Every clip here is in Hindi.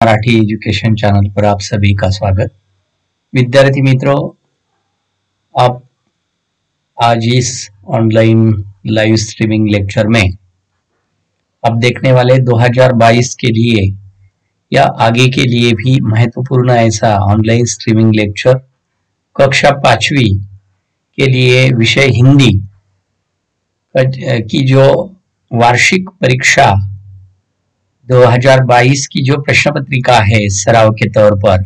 मराठी एजुकेशन चैनल पर आप सभी का स्वागत। विद्यार्थी मित्रों, आप आज इस ऑनलाइन लाइव स्ट्रीमिंग लेक्चर में आप देखने वाले 2022 के लिए या आगे के लिए भी महत्वपूर्ण ऐसा ऑनलाइन स्ट्रीमिंग लेक्चर कक्षा 5वीं के लिए विषय हिंदी की जो वार्षिक परीक्षा 2022 की जो प्रश्न पत्रिका है सराव के तौर पर,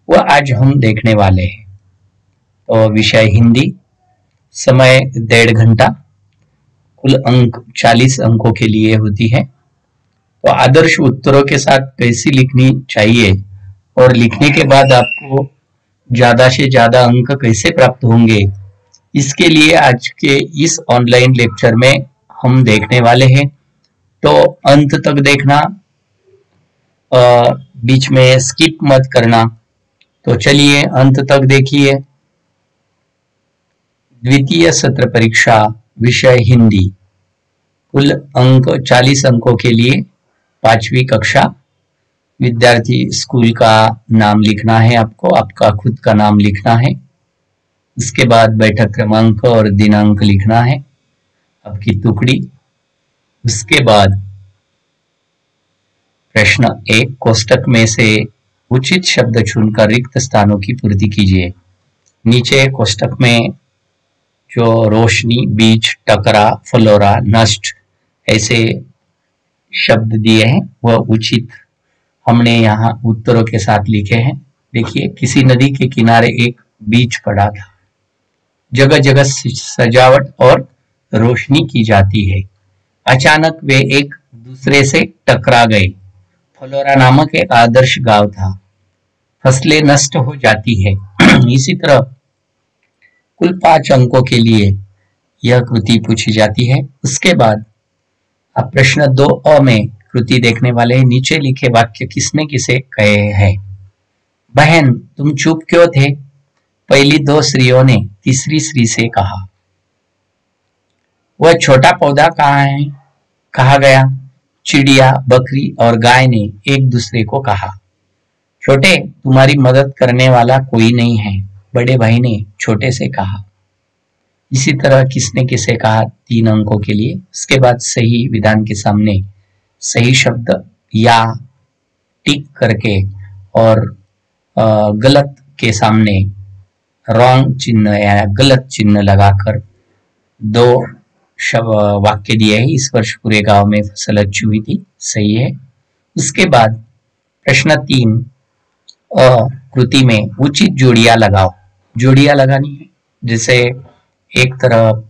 वह आज हम देखने वाले हैं। तो विषय हिंदी, समय 1.5 घंटा, कुल अंक 40 अंकों के लिए होती है। तो आदर्श उत्तरों के साथ कैसी लिखनी चाहिए और लिखने के बाद आपको ज्यादा से ज्यादा अंक कैसे प्राप्त होंगे, इसके लिए आज के इस ऑनलाइन लेक्चर में हम देखने वाले हैं। तो अंत तक देखना, बीच में स्किप मत करना। तो चलिए अंत तक देखिए। द्वितीय सत्र परीक्षा विषय हिंदी, कुल अंक 40 अंकों के लिए 5वीं कक्षा। विद्यार्थी स्कूल का नाम लिखना है, आपको आपका खुद का नाम लिखना है। उसके बाद बैठक क्रमांक और दिनांक लिखना है, आपकी टुकड़ी। उसके बाद प्रश्न 1, कोष्टक में से उचित शब्द चुनकर रिक्त स्थानों की पूर्ति कीजिए। नीचे कोष्टक में जो रोशनी, बीच, टकरा, फलोरा, नष्ट ऐसे शब्द दिए हैं वह उचित हमने यहाँ उत्तरों के साथ लिखे हैं। देखिए, किसी नदी के किनारे एक बीच पड़ा था, जगह जगह सजावट और रोशनी की जाती है। अचानक वे एक दूसरे से टकरा गए। फलोरा नामक एक आदर्श गांव था। फसलें नष्ट हो जाती है। इसी तरह कुल 5 अंकों के लिए यह कृति पूछी जाती है। उसके बाद आप प्रश्न 2 में कृति देखने वाले हैं। नीचे लिखे वाक्य किसने किसे कहे हैं। बहन, तुम चुप क्यों थे? पहली 2 स्त्रियों ने तीसरी स्त्री से कहा। वह छोटा पौधा कहाँ है? कहा गया। चिड़िया, बकरी और गाय ने एक दूसरे को कहा। छोटे, तुम्हारी मदद करने वाला कोई नहीं है, बड़े भाई ने छोटे से कहा। इसी तरह किसने किसे कहा 3 अंकों के लिए। उसके बाद सही विधान के सामने सही शब्द या टिक करके और गलत के सामने रॉन्ग चिन्ह या गलत चिन्ह लगाकर 2 वाक्य दिए है। इस वर्ष पूरे गांव में फसल अच्छी हुई थी, सही है। उसके बाद प्रश्न 3, कृति में उचित जोड़ियां लगाओ। जोड़ियां लगानी है, जैसे एक तरफ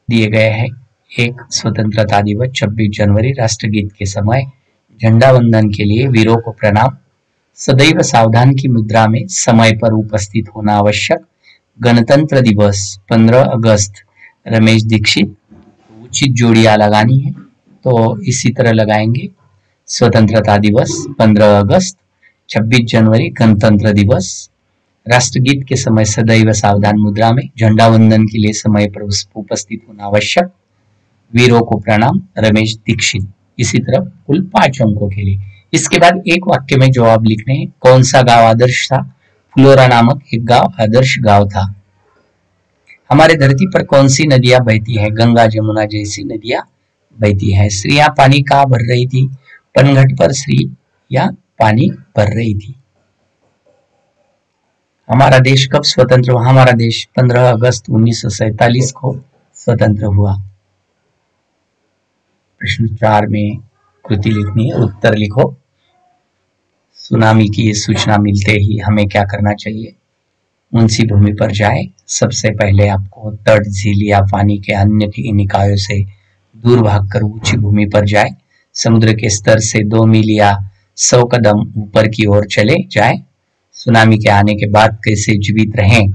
दिए गए हैं, एक स्वतंत्रता दिवस 26 जनवरी, राष्ट्रगीत के समय, झंडा वंदन के लिए वीरों को प्रणाम, सदैव सावधान की मुद्रा में समय पर उपस्थित होना आवश्यक, गणतंत्र दिवस 15 अगस्त, रमेश दीक्षित। उचित जोड़ियां लगानी है, तो इसी तरह लगाएंगे। स्वतंत्रता दिवस 15 अगस्त, 26 जनवरी गणतंत्र दिवस, राष्ट्रगीत के समय सदैव सावधान मुद्रा में, झंडा वंदन के लिए समय पर उपस्थित होना आवश्यक, वीरों को प्रणाम, रमेश दीक्षित। इसी तरह कुल 5 अंकों के लिए। इसके बाद एक वाक्य में जवाब लिखने हैं। कौन सा गांव आदर्श था? फलोरा नामक एक गांव आदर्श गांव था। हमारे धरती पर कौन सी नदियां बहती है? गंगा, जमुना जैसी नदियां बहती है। स्त्रियां पानी कहाँ भर रही थी? पनघट पर स्त्रियां पानी भर रही थी। हमारा देश कब स्वतंत्र हुआ? हमारा देश 15 अगस्त 1947 को स्वतंत्र हुआ। प्रश्न 4 में कृति लिखनी है, उत्तर लिखो। सुनामी की सूचना मिलते ही हमें क्या करना चाहिए? ऊंची भूमि पर जाए। सबसे पहले आपको तट, झील या पानी के अन्य निकायों से दूर भागकर ऊंची भूमि पर जाए। समुद्र के स्तर से 2 मील या 100 कदम ऊपर की ओर चले जाए। सुनामी के आने के बाद कैसे जीवित रहें,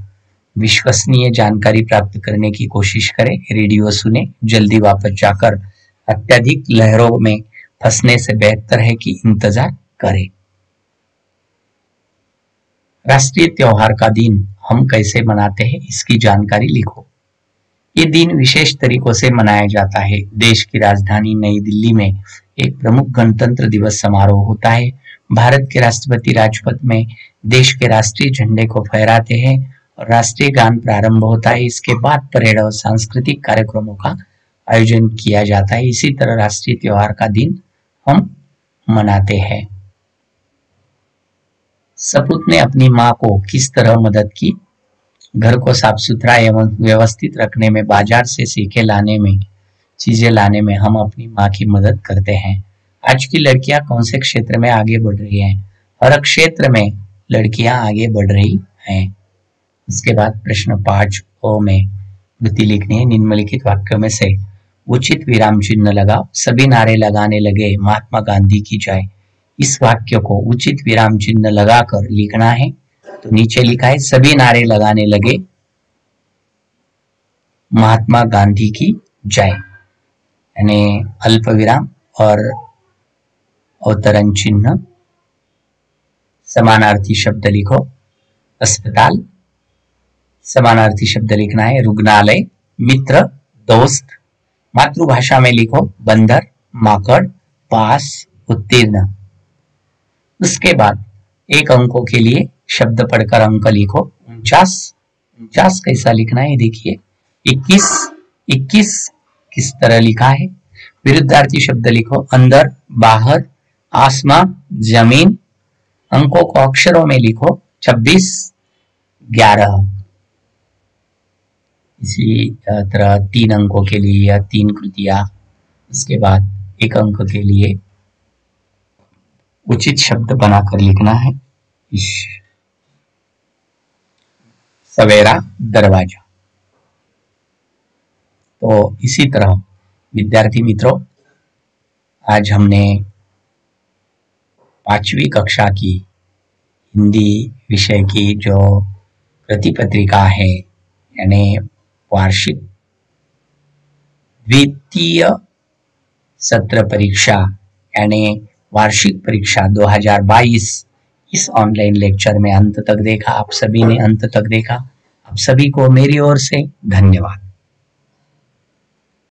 विश्वसनीय जानकारी प्राप्त करने की कोशिश करें। रेडियो सुने। जल्दी वापस जाकर अत्यधिक लहरों में फंसने से बेहतर है कि इंतजार करें। राष्ट्रीय त्योहार का दिन हम कैसे मनाते हैं, इसकी जानकारी लिखो। ये दिन विशेष तरीकों से मनाया जाता है। देश की राजधानी नई दिल्ली में एक प्रमुख गणतंत्र दिवस समारोह होता है। भारत के राष्ट्रपति राजपथ में देश के राष्ट्रीय झंडे को फहराते हैं और राष्ट्रीय गान प्रारंभ होता है। इसके बाद परेड और सांस्कृतिक कार्यक्रमों का आयोजन किया जाता है। इसी तरह राष्ट्रीय त्योहार का दिन हम मनाते हैं। सपूत ने अपनी माँ को किस तरह मदद की? घर को साफ सुथरा एवं व्यवस्थित रखने में, बाजार से चीजें लाने में हम अपनी माँ की मदद करते हैं। आज की लड़कियां कौन से क्षेत्र में आगे बढ़ रही हैं? हर क्षेत्र में लड़कियां आगे बढ़ रही हैं। उसके बाद प्रश्न 5 में कृति लिखनी है। निम्नलिखित वाक्यों में से उचित विराम चिन्ह लगाओ। सभी नारे लगाने लगे महात्मा गांधी की जय। इस वाक्य को उचित विराम चिन्ह लगाकर लिखना है। तो नीचे लिखा है सभी नारे लगाने लगे महात्मा गांधी की जय, यानी अल्प विराम और अवतरण चिन्ह। समानार्थी शब्द लिखो। अस्पताल, समानार्थी शब्द लिखना है। रुग्णालय, मित्र, दोस्त। मातृभाषा में लिखो बंदर, माकड़, पास, उत्तीर्ण। उसके बाद 1 अंकों के लिए शब्द पढ़कर अंक लिखो। 49 कैसा लिखना है देखिए। 21 किस तरह लिखा है। विरुद्धार्थी शब्द लिखो अंदर, बाहर, आसमां, जमीन। अंकों को अक्षरों में लिखो 26, 11। इसी तरह 3 अंकों के लिए या 3 कृतियां। उसके बाद 1 अंक के लिए उचित शब्द बनाकर लिखना है। सवेरा, दरवाजा। तो इसी तरह विद्यार्थी मित्रों, आज हमने 5वीं कक्षा की हिंदी विषय की जो कृति पत्रिका है, यानी वार्षिक द्वितीय सत्र परीक्षा यानी वार्षिक परीक्षा 2022, इस ऑनलाइन लेक्चर में अंत तक देखा। आप सभी ने अंत तक देखा। आप सभी को मेरी ओर से धन्यवाद।